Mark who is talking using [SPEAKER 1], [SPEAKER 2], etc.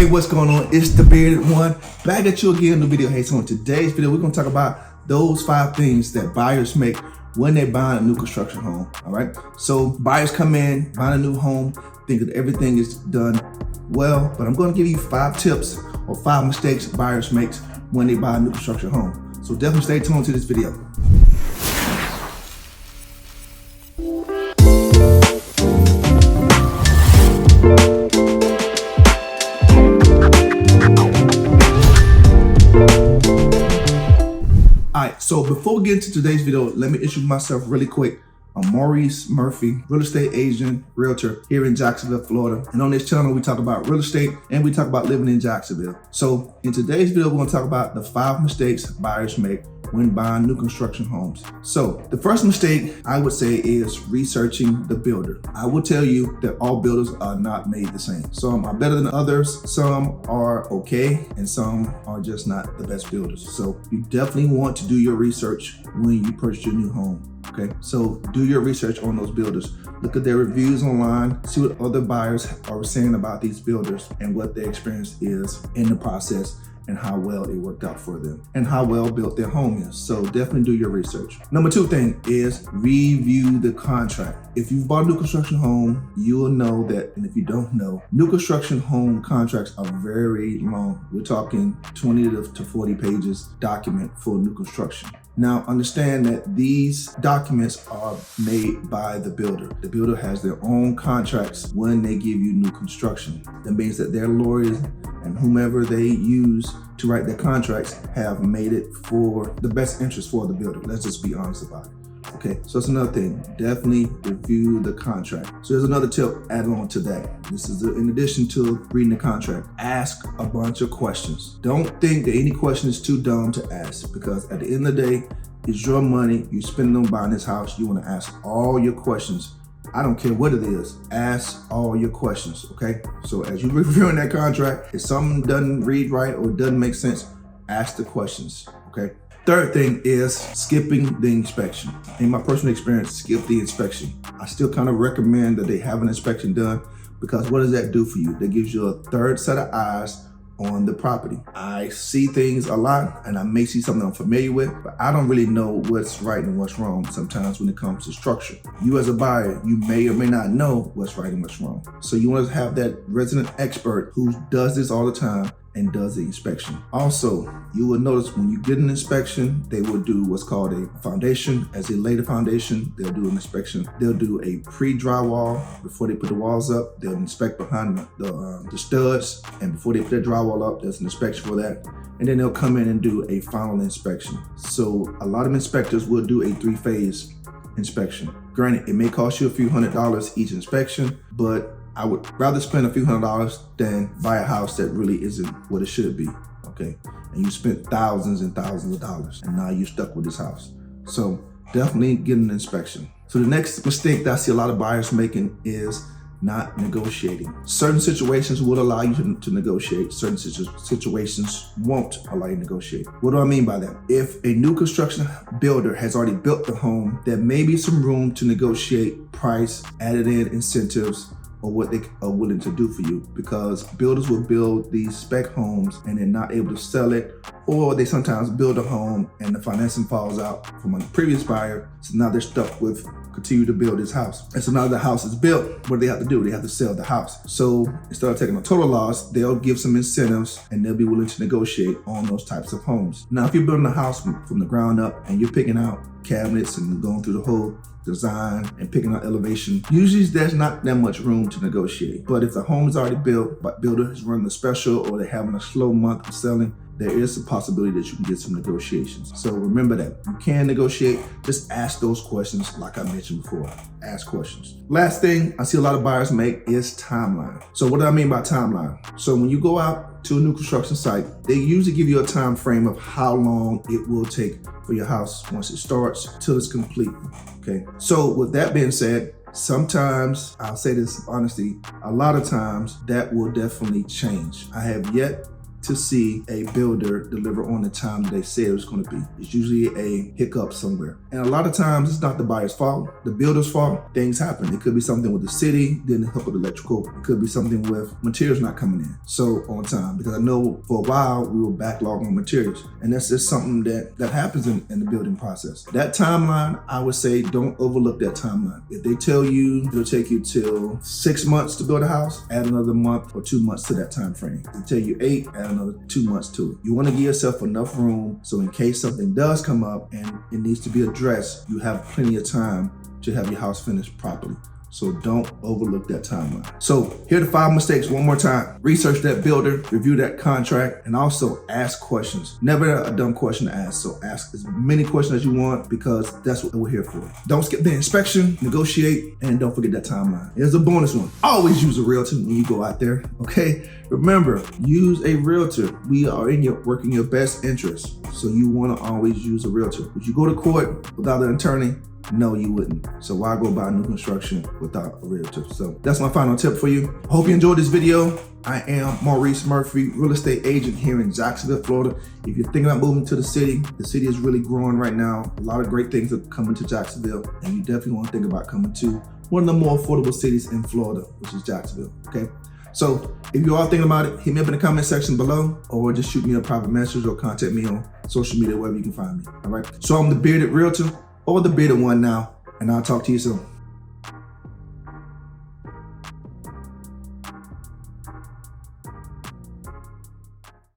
[SPEAKER 1] Hey, what's going on? It's the bearded one back at you again in the video. Hey, so in today's video, we're gonna talk about those 5 things that buyers make when they buy a new construction home. All right. So buyers come in, buy a new home, think that everything is done well, but I'm gonna give you 5 tips or 5 mistakes buyers make when they buy a new construction home. So definitely stay tuned to this video. So before we get into today's video, let me introduce myself really quick. I'm Maurice Murphy, real estate agent, realtor here in Jacksonville, Florida. And on this channel, we talk about real estate and we talk about living in Jacksonville. So in today's video, we're gonna talk about the 5 mistakes buyers make when buying new construction homes. So the first mistake I would say is researching the builder. I will tell you that all builders are not made the same. Some are better than others, some are okay, and some are just not the best builders. So you definitely want to do your research when you purchase your new home. Okay, so do your research on those builders. Look at their reviews online, see what other buyers are saying about these builders and what their experience is in the process and how well it worked out for them and how well built their home is. So definitely do your research. Number 2 thing is review the contract. If you've bought a new construction home, you will know that, and if you don't know, new construction home contracts are very long. We're talking 20 to 40 pages document for new construction. Now, understand that these documents are made by the builder. The builder has their own contracts when they give you new construction. That means that their lawyers and whomever they use to write their contracts have made it for the best interest for the builder. Let's just be honest about it. Okay, so that's another thing. Definitely review the contract. So there's another tip added on to that. This is in addition to reading the contract. Ask a bunch of questions. Don't think that any question is too dumb to ask, because at the end of the day, it's your money. You spend on buying this house. You want to ask all your questions. I don't care what it is. Ask all your questions, okay? So as you're reviewing that contract, if something doesn't read right or doesn't make sense, ask the questions, okay? Third thing is skipping the inspection. In my personal experience, skip the inspection. I still kind of recommend that they have an inspection done, because what does that do for you? That gives you a third set of eyes on the property. I see things a lot and I may see something I'm familiar with, but I don't really know what's right and what's wrong sometimes when it comes to structure. You as a buyer, you may or may not know what's right and what's wrong. So you want to have that resident expert who does this all the time and does the inspection. Also, you will notice when you get an inspection, they will do what's called a foundation. As they lay the foundation, they'll do an inspection. They'll do a pre-drywall before they put the walls up. They'll inspect behind the studs, and before they put the drywall up, there's an inspection for that. And then they'll come in and do a final inspection. So a lot of inspectors will do a 3-phase inspection. Granted, it may cost you a few $100s each inspection, but I would rather spend a few $100s than buy a house that really isn't what it should be, okay? And you spent thousands and thousands of dollars, and now you're stuck with this house. So definitely get an inspection. So the next mistake that I see a lot of buyers making is not negotiating. Certain situations will allow you to negotiate. Certain situations won't allow you to negotiate. What do I mean by that? If a new construction builder has already built the home, there may be some room to negotiate price, added in incentives, or what they are willing to do for you, because builders will build these spec homes and they're not able to sell it, or they sometimes build a home and the financing falls out from a previous buyer, so now they're stuck with continue to build this house. And so now the house is built, what do they have to do? They have to sell the house. So instead of taking a total loss, they'll give some incentives and they'll be willing to negotiate on those types of homes. Now, if you're building a house from the ground up and you're picking out cabinets and going through the whole design and picking out elevation, usually there's not that much room to negotiate. But if the home is already built, but builder is running a special or they're having a slow month of selling, there is a possibility that you can get some negotiations. So remember that you can negotiate. Just ask those questions like I mentioned before. Ask questions. Last thing I see a lot of buyers make is timeline. So what do I mean by timeline? So when you go out to a new construction site, they usually give you a time frame of how long it will take for your house once it starts till it's complete. Okay. So with that being said, sometimes, I'll say this honestly, a lot of times that will definitely change. I have yet to see a builder deliver on the time that they said it was going to be. It's usually a hiccup somewhere. And a lot of times it's not the buyer's fault, the builder's fault. Things happen. It could be something with the city, didn't hook up with electrical. It could be something with materials not coming in so on time. Because I know for a while we were backlogged on materials. And that's just something that happens in the building process. That timeline, I would say don't overlook that timeline. If they tell you it'll take you till 6 months to build a house, add another month or 2 months to that time frame. If they tell you 8, add another 2 months to it. You want to give yourself enough room so in case something does come up and it needs to be addressed, you have plenty of time to have your house finished properly. So don't overlook that timeline. So here are the 5 mistakes one more time. Research that builder, review that contract, and also ask questions. Never a dumb question to ask. So ask as many questions as you want because that's what we're here for. Don't skip the inspection, negotiate, and don't forget that timeline. Here's a bonus one. Always use a realtor when you go out there, okay? Remember, use a realtor. We are working your best interest. So you want to always use a realtor. Would you go to court without an attorney? No, you wouldn't. So why go buy new construction without a realtor? So that's my final tip for you. I hope you enjoyed this video. I am Maurice Murphy, real estate agent here in Jacksonville, Florida. If you're thinking about moving to the city is really growing right now. A lot of great things are coming to Jacksonville, and you definitely want to think about coming to one of the more affordable cities in Florida, which is Jacksonville, okay? So if you are thinking about it, hit me up in the comment section below or just shoot me a private message or contact me on social media, wherever you can find me, all right? So I'm the bearded realtor or the bearded one now, and I'll talk to you soon.